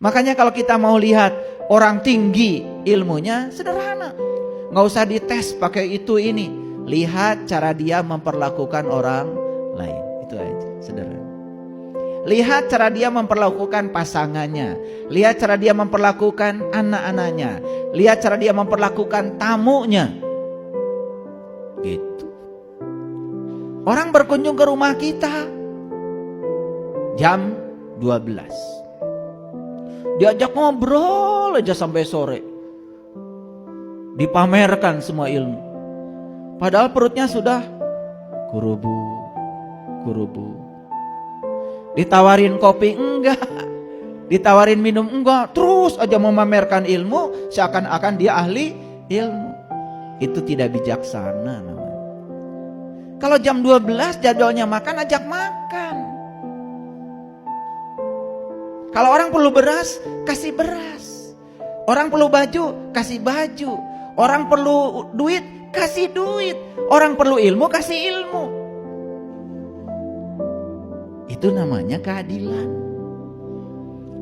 Makanya kalau kita mau lihat orang tinggi ilmunya sederhana. Nggak usah dites pakai itu ini. Lihat cara dia memperlakukan orang lain. Itu aja, sederhana. Lihat cara dia memperlakukan pasangannya. Lihat cara dia memperlakukan anak-anaknya. Lihat cara dia memperlakukan tamunya. Gitu. Orang berkunjung ke rumah kita jam 12. Diajak ngobrol aja sampai sore. Dipamerkan semua ilmu. Padahal perutnya sudah kurubu. Ditawarin kopi enggak. Ditawarin minum enggak. Terus aja memamerkan ilmu seakan-akan dia ahli ilmu. Itu tidak bijaksana namanya. Kalau jam 12 jadwalnya makan, ajak makan. Kalau orang perlu beras, kasih beras. Orang perlu baju, kasih baju. Orang perlu duit, kasih duit. Orang perlu ilmu, kasih ilmu. Itu namanya keadilan.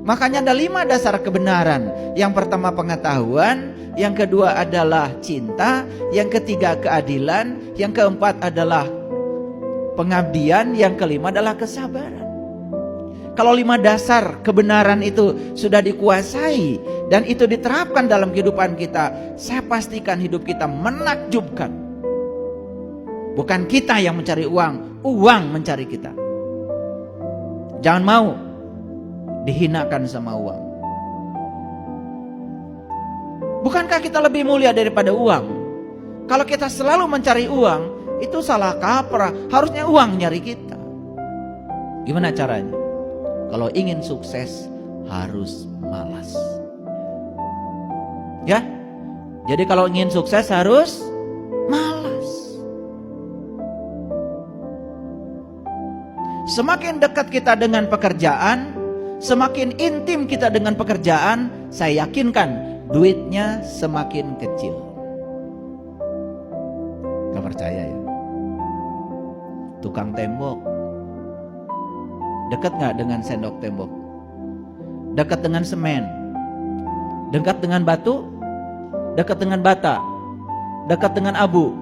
Makanya ada 5 dasar kebenaran. Yang pertama pengetahuan, yang kedua adalah cinta, yang ketiga keadilan, yang keempat adalah pengabdian, yang kelima adalah kesabaran. Kalau 5 dasar kebenaran itu sudah dikuasai dan itu diterapkan dalam kehidupan kita, saya pastikan hidup kita menakjubkan. Bukan kita yang mencari uang, uang mencari kita. Jangan mau dihinakan sama uang. Bukankah kita lebih mulia daripada uang? Kalau kita selalu mencari uang, itu salah kaprah. Harusnya uang nyari kita. Gimana caranya? Kalau ingin sukses harus malas. Ya? Jadi kalau ingin sukses harus malas. Semakin dekat kita dengan pekerjaan, semakin intim kita dengan pekerjaan, saya yakinkan duitnya semakin kecil. Gak percaya ya? Tukang tembok dekat gak dengan sendok tembok? Dekat dengan semen? Dekat dengan batu? Dekat dengan bata? Dekat dengan abu?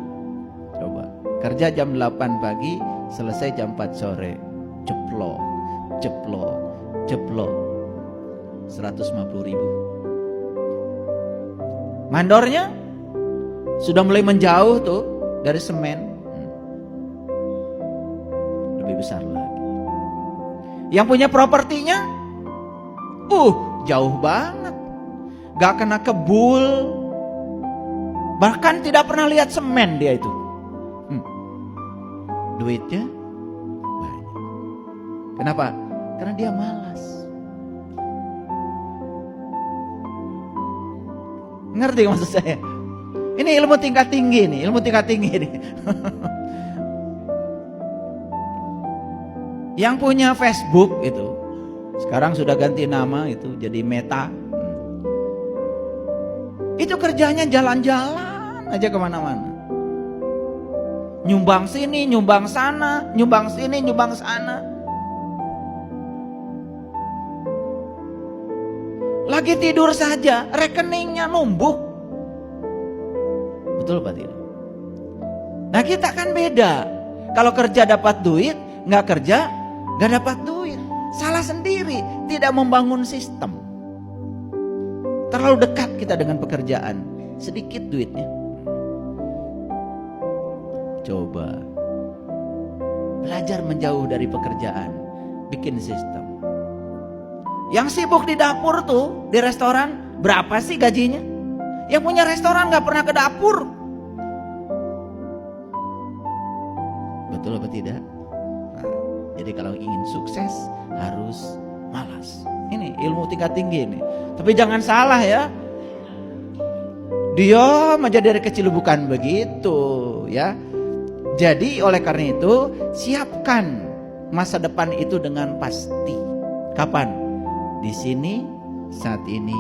Coba kerja jam 8 pagi, selesai jam 4 sore. Ceplok, ceplok, ceplok. 150.000. Mandornya sudah mulai menjauh tuh dari semen. Lebih besar lagi. Yang punya propertinya jauh banget. Gak kena kebul. Bahkan tidak pernah lihat semen dia itu. Duitnya banyak. Kenapa? Karena dia malas. Ngerti maksud saya? Ini ilmu tingkat tinggi nih, ilmu tingkat tinggi nih. Yang punya Facebook itu, sekarang sudah ganti nama itu jadi Meta. Itu kerjanya jalan-jalan aja kemana-mana. Nyumbang sini, nyumbang sana, nyumbang sini, nyumbang sana. Lagi tidur saja, rekeningnya numbuk. Betul Pak tidak? Nah kita kan beda. Kalau kerja dapat duit, nggak kerja nggak dapat duit. Salah sendiri, tidak membangun sistem. Terlalu dekat kita dengan pekerjaan, sedikit duitnya. Coba belajar menjauh dari pekerjaan, bikin sistem. Yang sibuk di dapur tuh, di restoran, berapa sih gajinya? Yang punya restoran gak pernah ke dapur. Betul apa tidak? Nah, jadi kalau ingin sukses harus malas. Ini ilmu tingkat tinggi ini. Tapi jangan salah ya. Dia aja dari kecil bukan begitu ya. Jadi oleh karena itu siapkan masa depan itu dengan pasti. Kapan? Di sini, saat ini,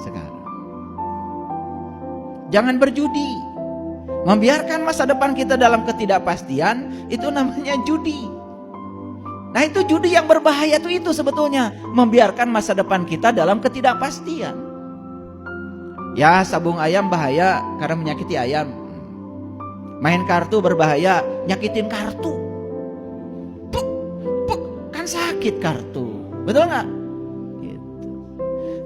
sekarang. Jangan berjudi. Membiarkan masa depan kita dalam ketidakpastian itu namanya judi. Nah itu judi yang berbahaya itu sebetulnya. Membiarkan masa depan kita dalam ketidakpastian. Ya sabung ayam bahaya karena menyakiti ayam. Main kartu berbahaya, nyakitin kartu. Puk, puk, kan sakit kartu. Betul gak? Gitu.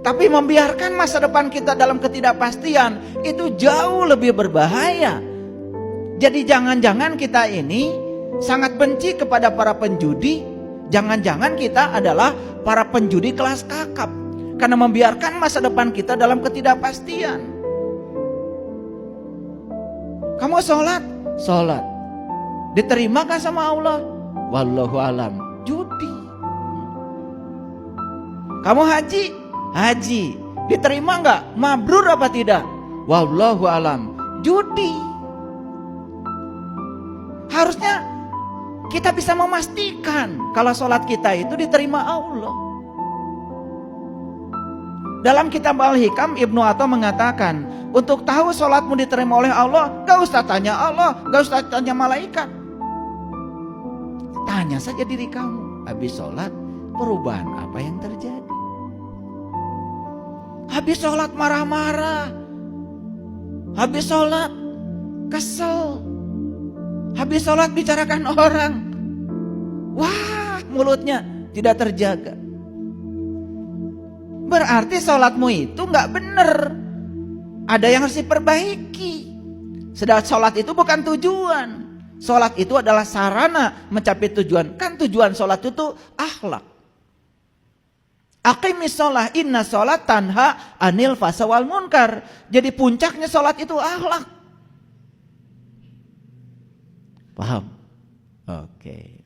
Tapi membiarkan masa depan kita dalam ketidakpastian itu jauh lebih berbahaya. Jadi jangan-jangan kita ini sangat benci kepada para penjudi. Jangan-jangan kita adalah para penjudi kelas kakap. Karena membiarkan masa depan kita dalam ketidakpastian. Kamu sholat? Sholat. Diterima gak sama Allah? Wallahu alam. Judi. Kamu haji? Haji. Diterima gak? Mabrur apa tidak? Wallahu alam. Judi. Harusnya kita bisa memastikan kalau sholat kita itu diterima Allah. Dalam kitab Al-Hikam Ibnu Atha mengatakan, untuk tahu sholatmu diterima oleh Allah, gak usah tanya Allah, gak usah tanya malaikat. Tanya saja diri kamu, habis sholat perubahan apa yang terjadi? Habis sholat marah-marah, habis sholat kesel, habis sholat bicarakan orang, wah mulutnya tidak terjaga. Berarti sholatmu itu gak benar. Ada yang harus diperbaiki. Sedangkan sholat itu bukan tujuan. Sholat itu adalah sarana mencapai tujuan. Kan tujuan sholat itu akhlak. Aqimis sholat, inna sholat tanha anil fasa wal munkar. Jadi puncaknya sholat itu akhlak. Paham? Oke.